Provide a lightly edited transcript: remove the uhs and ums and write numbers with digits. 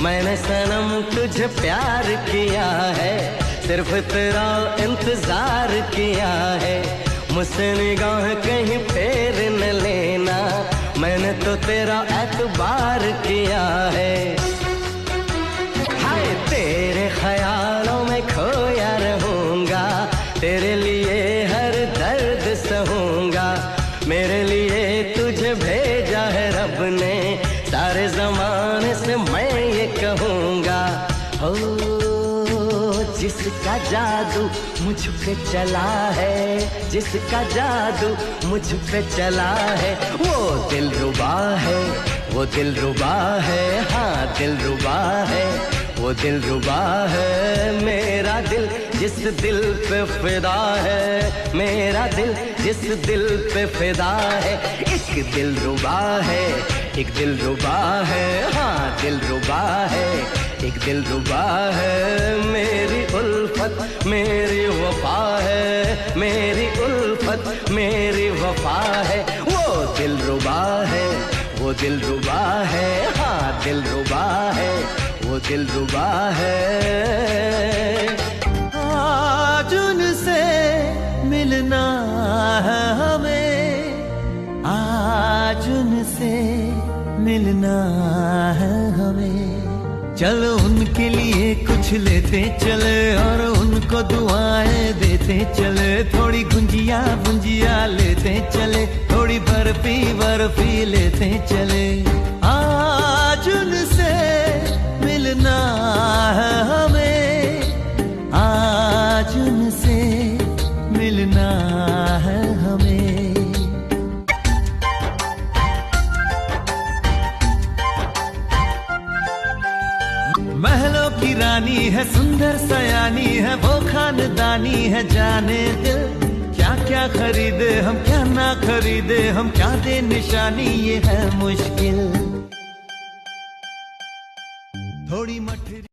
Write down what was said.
मैंने सनम तुझे प्यार किया है, सिर्फ तेरा इंतजार किया है। मुझसे निगाह कहीं फेर न लेना, मैंने तो तेरा एतबार किया है। हाय तेरे ख्यालों में खोया रहूंगा, तेरे लिए हर दर्द सहूंगा। मेरे लिए तुझे भेजा है रब ने, सारे जमाने से मैं ये कहूँगा। हो जिसका जादू मुझ पे चला है, जिसका जादू मुझ पे चला है, वो दिलरुबा है, वो दिलरुबा है, हाँ दिलरुबा है, वो दिलरुबा है। मेरा दिल जिस दिल पे फिदा है, मेरा दिल जिस दिल पे फिदा है। एक दिलरुबा है, एक दिलरुबा है, हाँ दिलरुबा है, एक दिलरुबा है। मेरी उल्फत मेरी वफा है, मेरी उल्फत मेरी वफा है। वो दिलरुबा है, वो दिलरुबा है, हाँ दिलरुबा है, वो दिलरुबा है। आज उनसे मिलना है हमें, आज उनसे मिलना है हमें। चलो उनके लिए कुछ लेते चले और उनको दुआएं देते चले। थोड़ी गुंजिया गुंजिया लेते चले, थोड़ी बर्फी बर्फी लेते चले। आज उनसे मिलना है हमें, आज उनसे मिलना है हमें। महलों की रानी है, सुंदर सयानी है, वो खानदानी है। जाने दिल क्या क्या खरीदे हम, क्या ना खरीदे हम, क्या दे निशानी, ये है मुश्किल। थोड़ी मठरी